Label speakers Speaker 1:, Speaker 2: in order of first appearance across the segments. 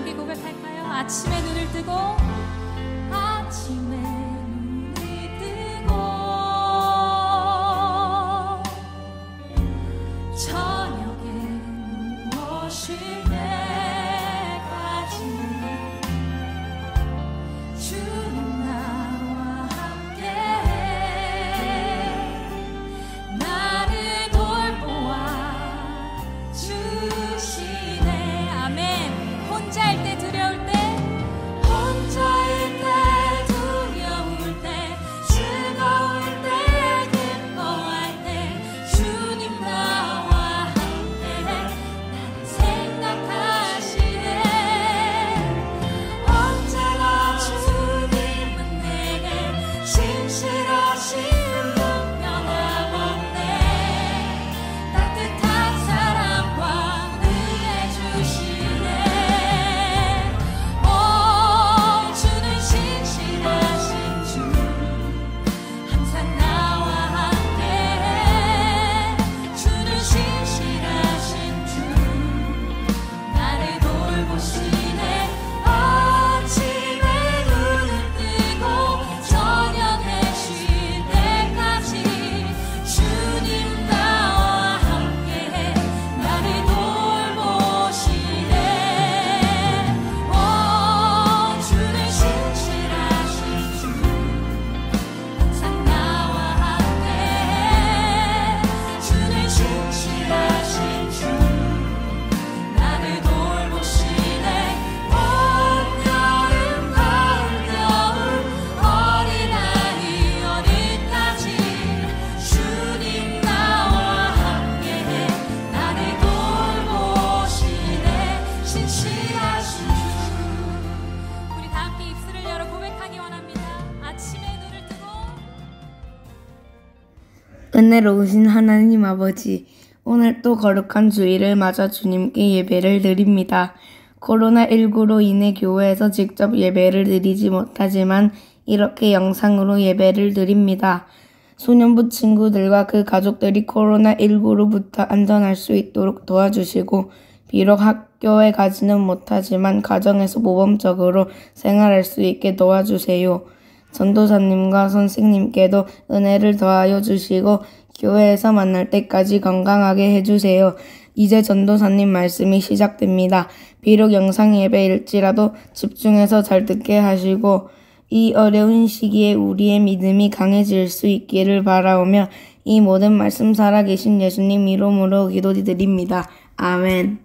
Speaker 1: 함께 고백할까요? 아침에 눈을 뜨고 아침에 눈을 뜨고 저녁에 누워쉴 때까지 주님 나와 함께해 나를 돌보아 주시네. 아멘. 혼자일 때 두려울 때 혼자일 때 두려울 때 즐거울 때 기뻐할 때 주님 나와 함께 나를 생각하시네. 언제나 주님은 내게 신실하신 분명하고 따뜻한 사랑과 은혜 주시네. 오 주는 신실하신 주 항상 나와 함께해. 주는 신실하신 주 나를 돌보시네. 아침에 눈을 뜨고 저녁에 쉴 때까지 주님 나와 함께해 나를 돌보시네. 오 주는 신실하신 주 항상 나와 함께해. 주는 신실하신 주 나를 돌보시네. 봄 여름 가을 겨울 어린아이 어린까지 주님 나와 함께해 나를 돌보시네. 신실하신 주. 우리 다 함께 입술을 열어 고백하기 원합니다. 아침에 눈을 뜨고
Speaker 2: 은혜로우신 하나님 아버지, 오늘 또 거룩한 주일을 맞아 주님께 예배를 드립니다. 코로나19로 인해 교회에서 직접 예배를 드리지 못하지만 이렇게 영상으로 예배를 드립니다. 소년부 친구들과 그 가족들이 코로나19로부터 안전할 수 있도록 도와주시고, 비록 학교에 가지는 못하지만 가정에서 모범적으로 생활할 수 있게 도와주세요. 전도사님과 선생님께도 은혜를 더하여 주시고 교회에서 만날 때까지 건강하게 해주세요. 이제 전도사님 말씀이 시작됩니다. 비록 영상 예배일지라도 집중해서 잘 듣게 하시고 이 어려운 시기에 우리의 믿음이 강해질 수 있기를 바라오며 이 모든 말씀 살아계신 예수님 이름으로 기도드립니다. 아멘.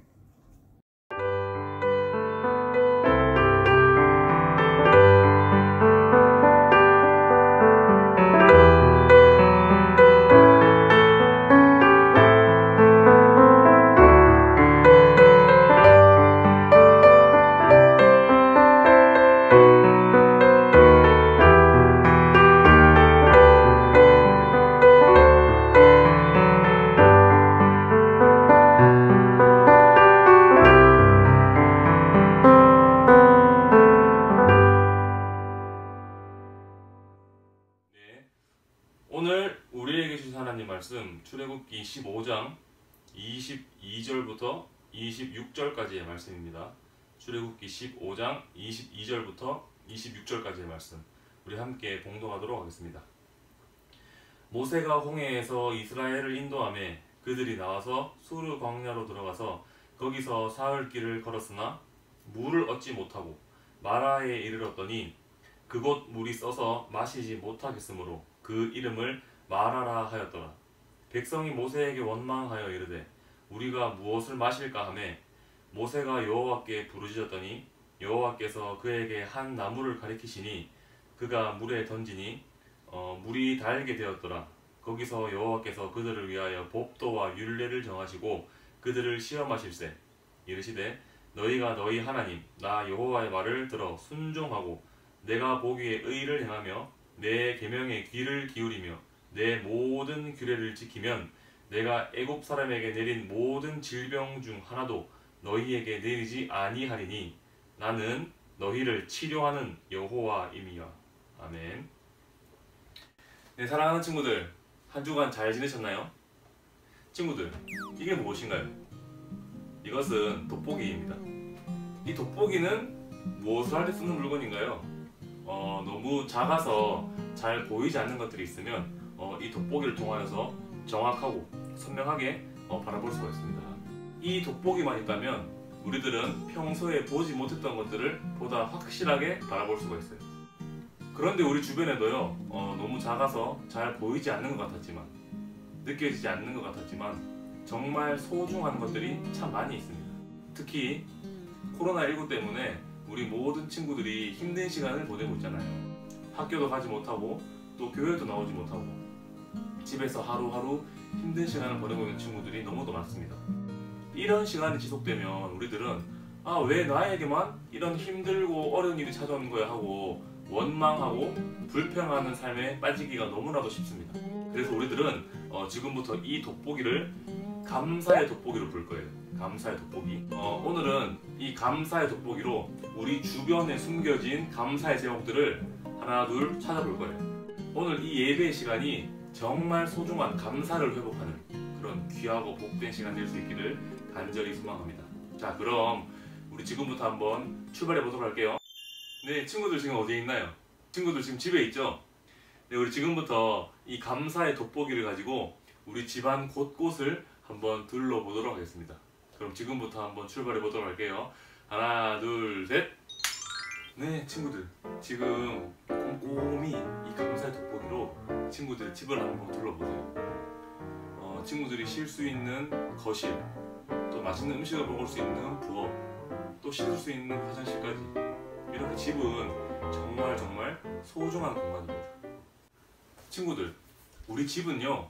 Speaker 3: 오늘 우리에게 주신 하나님 말씀 출애굽기 15장 22절부터 26절까지의 말씀입니다. 출애굽기 15장 22절부터 26절까지의 말씀 우리 함께 봉독하도록 하겠습니다. 모세가 홍해에서 이스라엘을 인도하며 그들이 나와서 수르 광야로 들어가서 거기서 사흘 길을 걸었으나 물을 얻지 못하고 마라에 이르렀더니 그곳 물이 써서 마시지 못하겠으므로 그 이름을 마라라 하였더라. 백성이 모세에게 원망하여 이르되 우리가 무엇을 마실까 하매 모세가 여호와께 부르짖었더니 여호와께서 그에게 한 나무를 가리키시니 그가 물에 던지니 물이 달게 되었더라. 거기서 여호와께서 그들을 위하여 법도와 율례를 정하시고 그들을 시험하실세 이르시되 너희가 너희 하나님 나 여호와의 말을 들어 순종하고 내가 보기에 의를 행하며 내 계명에 귀를 기울이며 내 모든 규례를 지키면 내가 애굽 사람에게 내린 모든 질병 중 하나도 너희에게 내리지 아니하리니 나는 너희를 치료하는 여호와임이야. 아멘. 네, 사랑하는 친구들, 한 주간 잘 지내셨나요? 친구들, 이게 무엇인가요? 이것은 돋보기입니다. 이 돋보기는 무엇을 할 때 쓰는 물건인가요? 너무 작아서 잘 보이지 않는 것들이 있으면 이 돋보기를 통하여서 정확하고 선명하게 바라볼 수가 있습니다. 이 돋보기만 있다면 우리들은 평소에 보지 못했던 것들을 보다 확실하게 바라볼 수가 있어요. 그런데 우리 주변에도요, 너무 작아서 잘 보이지 않는 것 같았지만, 느껴지지 않는 것 같았지만 정말 소중한 것들이 참 많이 있습니다. 특히 코로나19 때문에 우리 모든 친구들이 힘든 시간을 보내고 있잖아요. 학교도 가지 못하고 또 교회도 나오지 못하고 집에서 하루하루 힘든 시간을 보내고 있는 친구들이 너무도 많습니다. 이런 시간이 지속되면 우리들은 왜 나에게만 이런 힘들고 어려운 일이 찾아오는 거야 하고 원망하고 불평하는 삶에 빠지기가 너무나도 쉽습니다. 그래서 우리들은 지금부터 이 돋보기를 감사의 돋보기로 부를 거예요. 감사의 돋보기. 오늘은 이 감사의 돋보기로 우리 주변에 숨겨진 감사의 제목들을 하나 둘 찾아볼 거예요. 오늘 이 예배의 시간이 정말 소중한 감사를 회복하는 그런 귀하고 복된 시간 될 수 있기를 간절히 소망합니다. 자, 그럼 우리 지금부터 한번 출발해 보도록 할게요. 네, 친구들 지금 어디에 있나요? 친구들 지금 집에 있죠? 네, 우리 지금부터 이 감사의 돋보기를 가지고 우리 집안 곳곳을 한번 둘러보도록 하겠습니다. 그럼 지금부터 한번 출발해 보도록 할게요. 하나, 둘, 셋! 네, 친구들 지금 꼼꼼히 이 감사의 돋보기로 친구들 집을 한번 둘러보세요. 친구들이 쉴 수 있는 거실, 또 맛있는 음식을 먹을 수 있는 부엌, 또 씻을 수 있는 화장실까지 이렇게 집은 정말 소중한 공간입니다. 친구들, 우리 집은요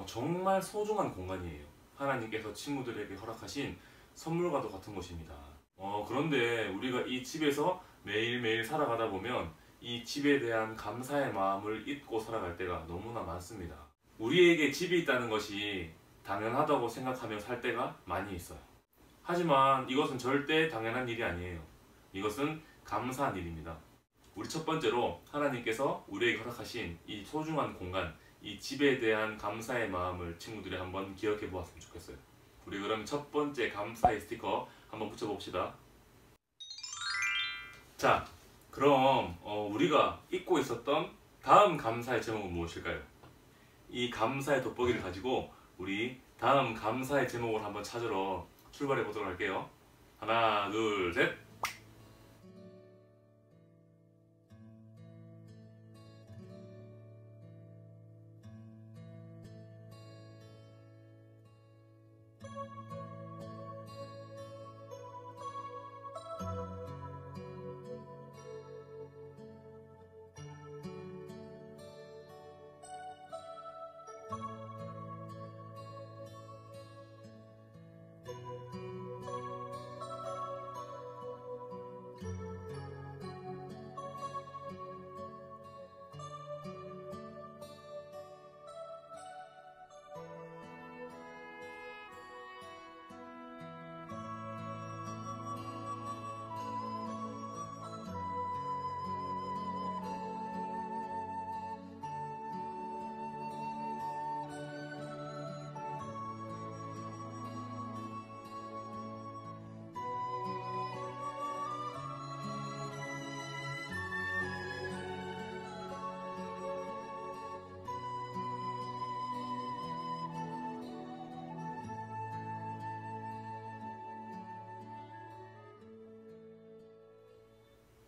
Speaker 3: 정말 소중한 공간이에요. 하나님께서 친구들에게 허락하신 선물과도 같은 곳입니다. 그런데 우리가 이 집에서 매일매일 살아가다 보면 이 집에 대한 감사의 마음을 잊고 살아갈 때가 너무나 많습니다. 우리에게 집이 있다는 것이 당연하다고 생각하며 살 때가 많이 있어요. 하지만 이것은 절대 당연한 일이 아니에요. 이것은 감사한 일입니다. 우리 첫 번째로 하나님께서 우리에게 허락하신 이 소중한 공간, 이 집에 대한 감사의 마음을 친구들이 한번 기억해 보았으면 좋겠어요. 우리 그럼 첫 번째 감사의 스티커 한번 붙여봅시다. 자, 그럼 우리가 잊고 있었던 다음 감사의 제목은 무엇일까요? 이 감사의 돋보기를 가지고 우리 다음 감사의 제목을 한번 찾으러 출발해 보도록 할게요. 하나, 둘, 셋!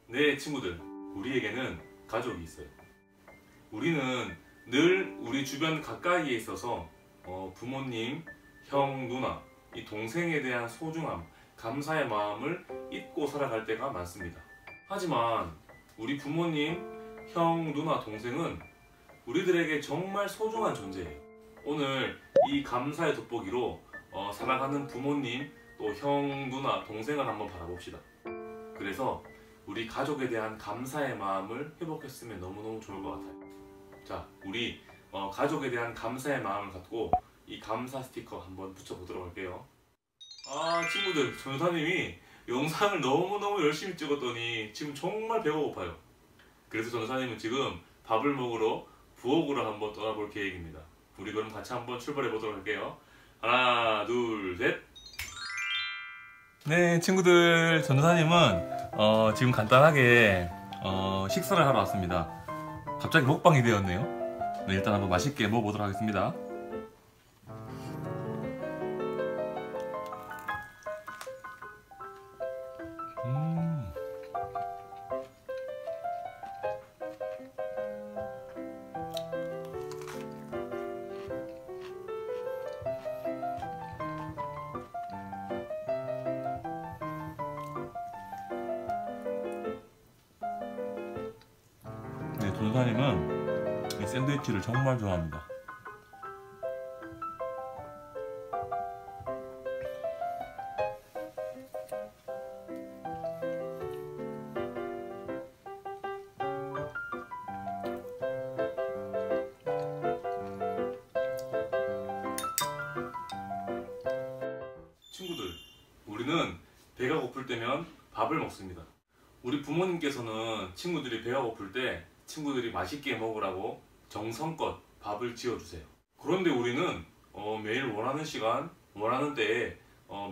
Speaker 3: 네, 친구들, 우리에게는 가족이 있어요. 우리는 늘 우리 주변 가까이에 있어서 부모님, 형, 누나, 이 동생에 대한 소중함, 감사의 마음을 잊고 살아갈 때가 많습니다. 하지만 우리 부모님, 형, 누나, 동생은 우리들에게 정말 소중한 존재예요. 오늘 이 감사의 돋보기로 사랑하는 부모님, 또 형, 누나, 동생을 한번 바라봅시다. 그래서 우리 가족에 대한 감사의 마음을 회복했으면 너무너무 좋을 것 같아요. 자, 우리 가족에 대한 감사의 마음을 갖고 이 감사 스티커 한번 붙여보도록 할게요. 친구들, 전도사님이 영상을 너무너무 열심히 찍었더니 지금 정말 배가 고파요. 그래서 전도사님은 지금 밥을 먹으러 부엌으로 한번 떠나볼 계획입니다. 우리 그럼 같이 한번 출발해 보도록 할게요. 하나, 둘, 셋! 네, 친구들, 전도사님은 지금 간단하게 식사를 하러 왔습니다. 갑자기 먹방이 되었네요. 네, 일단 한번 맛있게 먹어보도록 하겠습니다. 네, 전도사님은 이 샌드위치를 정말 좋아합니다. 친구들, 우리는 배가 고플 때면 밥을 먹습니다. 우리 부모님께서는 친구들이 배가 고플 때 친구들이 맛있게 먹으라고 정성껏 밥을 지어주세요. 그런데 우리는 매일 원하는 시간, 원하는 때에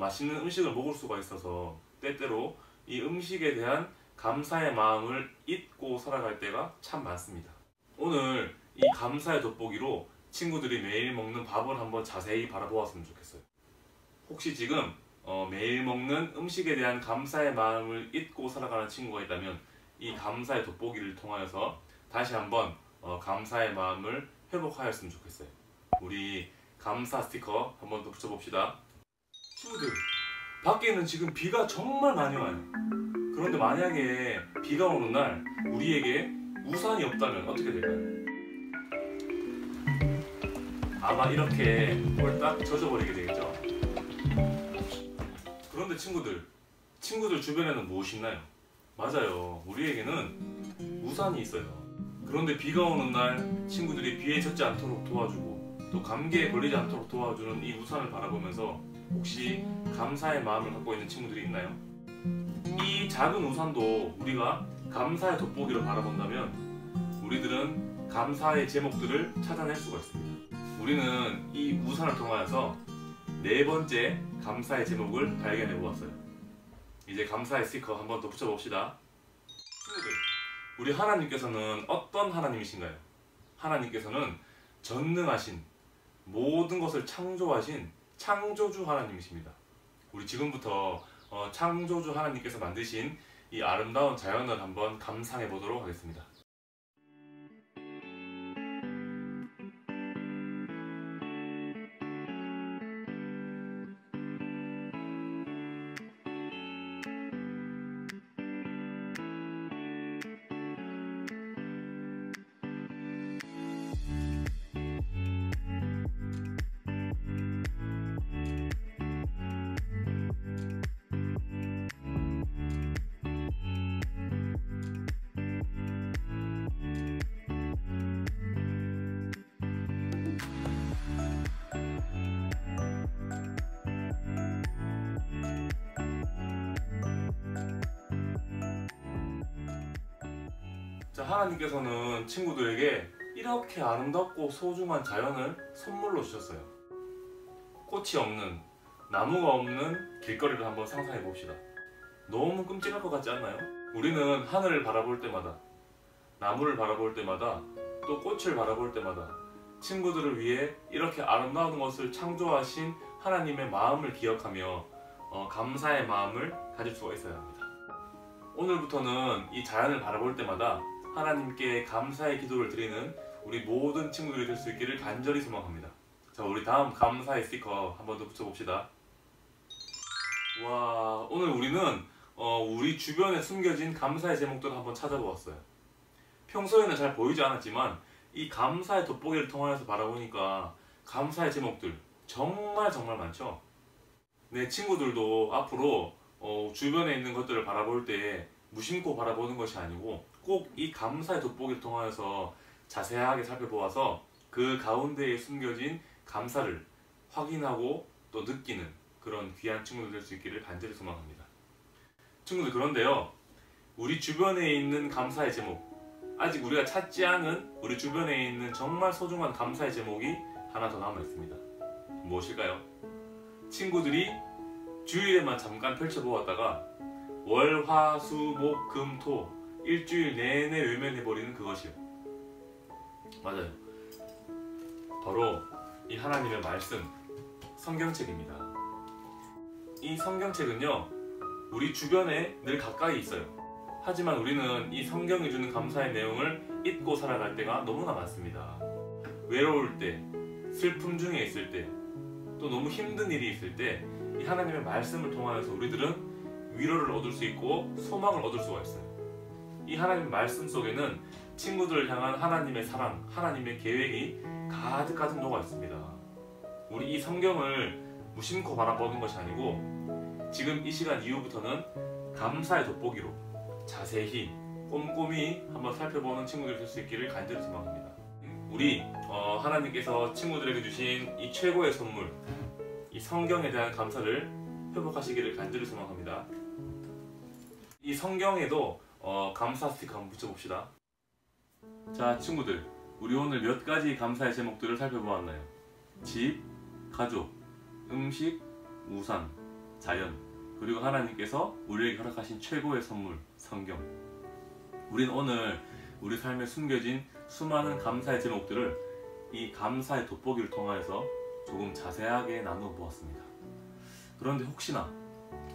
Speaker 3: 맛있는 음식을 먹을 수가 있어서 때때로 이 음식에 대한 감사의 마음을 잊고 살아갈 때가 참 많습니다. 오늘 이 감사의 돋보기로 친구들이 매일 먹는 밥을 한번 자세히 바라보았으면 좋겠어요. 혹시 지금 매일 먹는 음식에 대한 감사의 마음을 잊고 살아가는 친구가 있다면 이 감사의 돋보기를 통하여서 다시 한번 감사의 마음을 회복하였으면 좋겠어요. 우리 감사 스티커 한번 더 붙여봅시다. 친구들, 밖에는 지금 비가 정말 많이 와요. 그런데 만약에 비가 오는 날 우리에게 우산이 없다면 어떻게 될까요? 아마 이렇게 홀딱 젖어버리게 되겠죠? 그런데 친구들 주변에는 무엇이 있나요? 맞아요, 우리에게는 우산이 있어요. 그런데 비가 오는 날 친구들이 비에 젖지 않도록 도와주고 또 감기에 걸리지 않도록 도와주는 이 우산을 바라보면서 혹시 감사의 마음을 갖고 있는 친구들이 있나요? 이 작은 우산도 우리가 감사의 돋보기로 바라본다면 우리들은 감사의 제목들을 찾아낼 수가 있습니다. 우리는 이 우산을 통하여서 네 번째 감사의 제목을 발견해 보았어요. 이제 감사의 스티커 한번 더 붙여봅시다. 친구들, 우리 하나님께서는 어떤 하나님이신가요? 하나님께서는 전능하신, 모든 것을 창조하신 창조주 하나님이십니다. 우리 지금부터 창조주 하나님께서 만드신 이 아름다운 자연을 한번 감상해 보도록 하겠습니다. 자, 하나님께서는 친구들에게 이렇게 아름답고 소중한 자연을 선물로 주셨어요. 꽃이 없는, 나무가 없는 길거리를 한번 상상해 봅시다. 너무 끔찍할 것 같지 않나요? 우리는 하늘을 바라볼 때마다, 나무를 바라볼 때마다, 또 꽃을 바라볼 때마다 친구들을 위해 이렇게 아름다운 것을 창조하신 하나님의 마음을 기억하며 감사의 마음을 가질 수가 있어야 합니다. 오늘부터는 이 자연을 바라볼 때마다 하나님께 감사의 기도를 드리는 우리 모든 친구들이 될 수 있기를 간절히 소망합니다. 자, 우리 다음 감사의 스티커 한번 더 붙여봅시다. 와, 오늘 우리는 우리 주변에 숨겨진 감사의 제목들을 한번 찾아보았어요. 평소에는 잘 보이지 않았지만 이 감사의 돋보기를 통해서 바라보니까 감사의 제목들 정말 많죠? 네, 친구들도 앞으로 주변에 있는 것들을 바라볼 때 무심코 바라보는 것이 아니고 꼭 이 감사의 돋보기를 통하여서 자세하게 살펴보아서 그 가운데에 숨겨진 감사를 확인하고 또 느끼는 그런 귀한 친구들 될 수 있기를 간절히 소망합니다. 친구들, 그런데요, 우리 주변에 있는 감사의 제목, 아직 우리가 찾지 않은 우리 주변에 있는 정말 소중한 감사의 제목이 하나 더 남아 있습니다. 무엇일까요? 친구들이 주일에만 잠깐 펼쳐보았다가 월, 화, 수, 목, 금, 토 일주일 내내 외면해버리는 그것이요. 맞아요. 바로 이 하나님의 말씀, 성경책입니다. 이 성경책은요, 우리 주변에 늘 가까이 있어요. 하지만 우리는 이 성경이 주는 감사의 내용을 잊고 살아갈 때가 너무나 많습니다. 외로울 때, 슬픔 중에 있을 때, 또 너무 힘든 일이 있을 때 이 하나님의 말씀을 통하여서 우리들은 위로를 얻을 수 있고 소망을 얻을 수가 있어요. 이 하나님의 말씀 속에는 친구들을 향한 하나님의 사랑, 하나님의 계획이 가득 녹아 있습니다. 우리 이 성경을 무심코 바라보는 것이 아니고 지금 이 시간 이후부터는 감사의 돋보기로 자세히 꼼꼼히 한번 살펴보는 친구들이 될 수 있기를 간절히 소망합니다. 우리 하나님께서 친구들에게 주신 이 최고의 선물, 이 성경에 대한 감사를 회복하시기를 간절히 소망합니다. 이 성경에도 감사 스티커 한번 붙여봅시다. 자, 친구들, 우리 오늘 몇 가지 감사의 제목들을 살펴보았나요? 집, 가족, 음식, 우산, 자연, 그리고 하나님께서 우리에게 허락하신 최고의 선물, 성경. 우리는 오늘 우리 삶에 숨겨진 수많은 감사의 제목들을 이 감사의 돋보기를 통하여서 조금 자세하게 나누어 보았습니다. 그런데 혹시나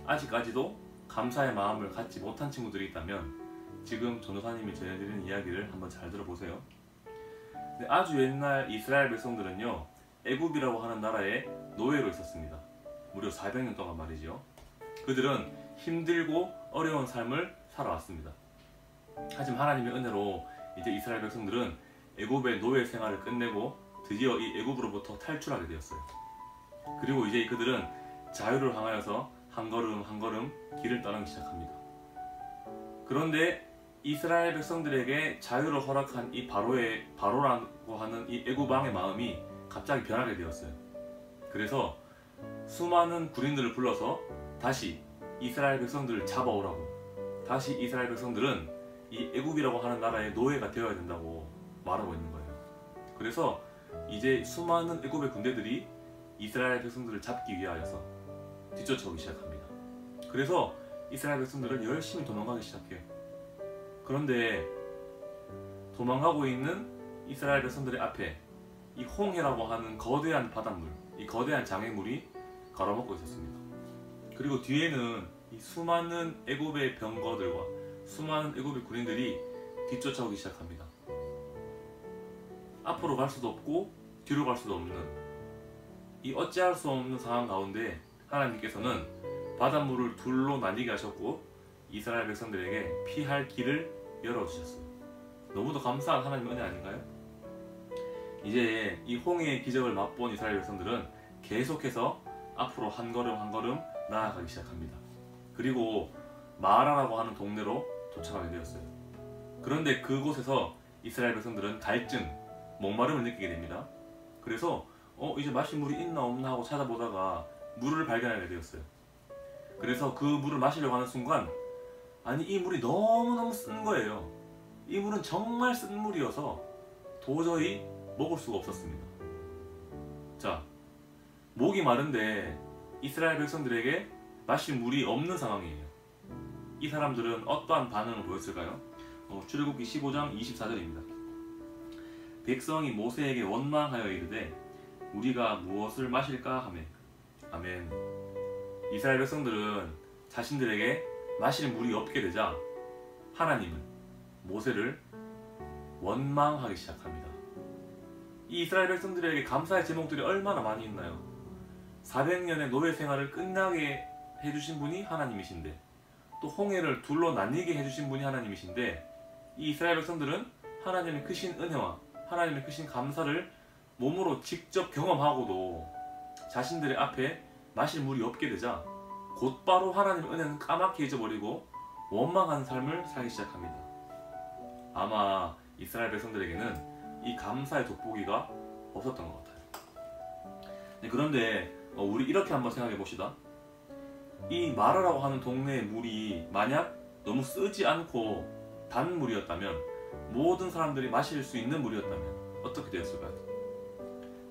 Speaker 3: 아직까지도 감사의 마음을 갖지 못한 친구들이 있다면 지금 전도사님이 전해드리는 이야기를 한번 잘 들어보세요. 아주 옛날 이스라엘 백성들은요, 애굽이라고 하는 나라에 노예로 있었습니다. 무려 400년 동안 말이죠. 그들은 힘들고 어려운 삶을 살아왔습니다. 하지만 하나님의 은혜로 이제 이스라엘 백성들은 애굽의 노예 생활을 끝내고 드디어 이 애굽으로부터 탈출하게 되었어요. 그리고 이제 그들은 자유를 향하여서 한 걸음 한 걸음 길을 떠나기 시작합니다. 그런데 이스라엘 백성들에게 자유를 허락한 이 바로라고 하는 이 애굽 왕의 마음이 갑자기 변하게 되었어요. 그래서 수많은 군인들을 불러서 다시 이스라엘 백성들을 잡아오라고, 다시 이스라엘 백성들은 이 애굽이라고 하는 나라의 노예가 되어야 된다고 말하고 있는 거예요. 그래서 이제 수많은 애굽의 군대들이 이스라엘 백성들을 잡기 위하여서 뒤쫓아오기 시작합니다. 그래서 이스라엘 백성들은 열심히 도망가기 시작해요. 그런데 도망가고 있는 이스라엘 백성들의 앞에 이 홍해라고 하는 거대한 바닷물, 이 거대한 장애물이 가로막고 있었습니다. 그리고 뒤에는 이 수많은 애굽의 병거들과 수많은 애굽의 군인들이 뒤쫓아오기 시작합니다. 앞으로 갈 수도 없고 뒤로 갈 수도 없는 이 어찌할 수 없는 상황 가운데 하나님께서는 바닷물을 둘로 나뉘게 하셨고 이스라엘 백성들에게 피할 길을 열어주셨어요. 너무도 감사한 하나님의 은혜 아닌가요? 이제 이 홍해의 기적을 맛본 이스라엘 백성들은 계속해서 앞으로 한 걸음 한 걸음 나아가기 시작합니다. 그리고 마라라고 하는 동네로 도착하게 되었어요. 그런데 그곳에서 이스라엘 백성들은 갈증, 목마름을 느끼게 됩니다. 그래서 이제 마실 물이 있나 없나 하고 찾아보다가 물을 발견하게 되었어요. 그래서 그 물을 마시려고 하는 순간, 아니 이 물이 너무너무 쓴 거예요. 이 물은 정말 쓴 물이어서 도저히 먹을 수가 없었습니다. 자, 목이 마른데 이스라엘 백성들에게 마실 물이 없는 상황이에요. 이 사람들은 어떠한 반응을 보였을까요? 출애굽기 15장 24절입니다. 백성이 모세에게 원망하여 이르되 우리가 무엇을 마실까 하매. 아멘. 이스라엘 백성들은 자신들에게 마실 물이 없게 되자 하나님을, 모세를 원망하기 시작합니다. 이 이스라엘 백성들에게 감사의 제목들이 얼마나 많이 있나요? 400년의 노예 생활을 끝나게 해주신 분이 하나님이신데, 또 홍해를 둘로 나뉘게 해주신 분이 하나님이신데, 이 이스라엘 백성들은 하나님의 크신 은혜와 하나님의 크신 감사를 몸으로 직접 경험하고도 자신들의 앞에 마실 물이 없게 되자 곧바로 하나님의 은혜는 까맣게 잊어버리고 원망하는 삶을 살기 시작합니다. 아마 이스라엘 백성들에게는 이 감사의 돋보기가 없었던 것 같아요. 그런데 우리 이렇게 한번 생각해 봅시다. 이 마라라고 하는 동네의 물이 만약 너무 쓰지 않고 단 물이었다면, 모든 사람들이 마실 수 있는 물이었다면 어떻게 되었을까요?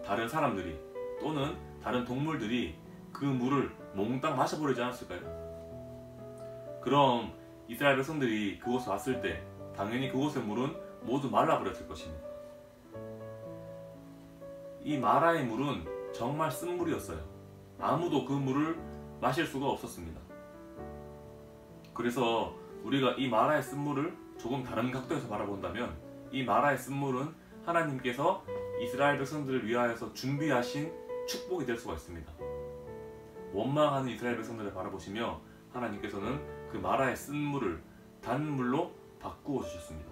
Speaker 3: 다른 사람들이 또는 다른 동물들이 그 물을 몽땅 마셔버리지 않았을까요? 그럼 이스라엘 백성들이 그곳에 왔을 때 당연히 그곳의 물은 모두 말라버렸을 것입니다. 이 마라의 물은 정말 쓴물이었어요. 아무도 그 물을 마실 수가 없었습니다. 그래서 우리가 이 마라의 쓴물을 조금 다른 각도에서 바라본다면 이 마라의 쓴물은 하나님께서 이스라엘 백성들을 위하여서 준비하신 축복이 될 수가 있습니다. 원망하는 이스라엘 백성들을 바라보시며 하나님께서는 그 마라의 쓴물을 단물로 바꾸어 주셨습니다.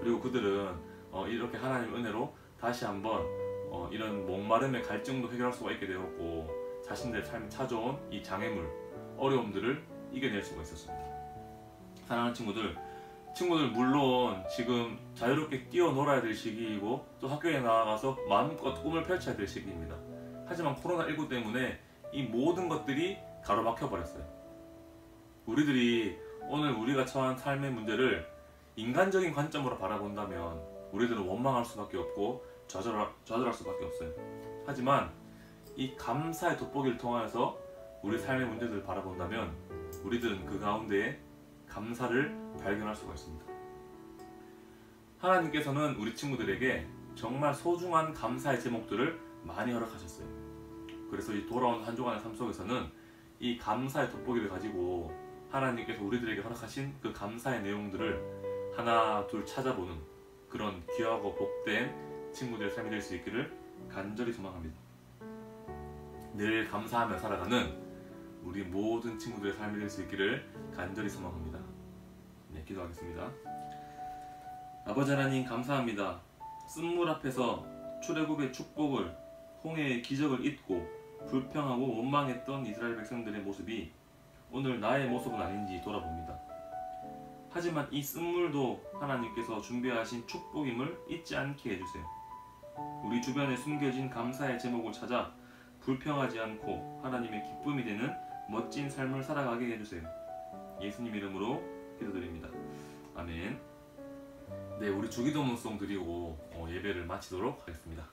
Speaker 3: 그리고 그들은 이렇게 하나님의 은혜로 다시 한번 이런 목마름의 갈증도 해결할 수가 있게 되었고 자신들의 삶에 찾아온 이 장애물, 어려움들을 이겨낼 수가 있었습니다. 사랑하는 친구들 물론 지금 자유롭게 뛰어놀아야 될 시기이고 또 학교에 나가서 마음껏 꿈을 펼쳐야 될 시기입니다. 하지만 코로나19 때문에 이 모든 것들이 가로막혀 버렸어요. 오늘 우리가 처한 삶의 문제를 인간적인 관점으로 바라본다면 우리들은 원망할 수밖에 없고 좌절할 수밖에 없어요. 하지만 이 감사의 돋보기를 통하여서 우리 삶의 문제들을 바라본다면 우리들은 그 가운데에 감사를 발견할 수가 있습니다. 하나님께서는 우리 친구들에게 정말 소중한 감사의 제목들을 많이 허락하셨어요. 그래서 이 돌아온 한 주간의 삶 속에서는 이 감사의 돋보기를 가지고 하나님께서 우리들에게 허락하신 그 감사의 내용들을 하나 둘 찾아보는 그런 귀하고 복된 친구들의 삶이 될 수 있기를 간절히 소망합니다. 늘 감사하며 살아가는 우리 모든 친구들의 삶이 될 수 있기를 간절히 소망합니다. 네, 기도하겠습니다. 아버지 하나님 감사합니다. 쓴물 앞에서 출애굽의 축복을, 홍해의 기적을 잊고 불평하고 원망했던 이스라엘 백성들의 모습이 오늘 나의 모습은 아닌지 돌아봅니다. 하지만 이 쓴물도 하나님께서 준비하신 축복임을 잊지 않게 해주세요. 우리 주변에 숨겨진 감사의 제목을 찾아 불평하지 않고 하나님의 기쁨이 되는 멋진 삶을 살아가게 해주세요. 예수님 이름으로 기도드립니다. 아멘. 네, 우리 주기도문송 드리고 예배를 마치도록 하겠습니다.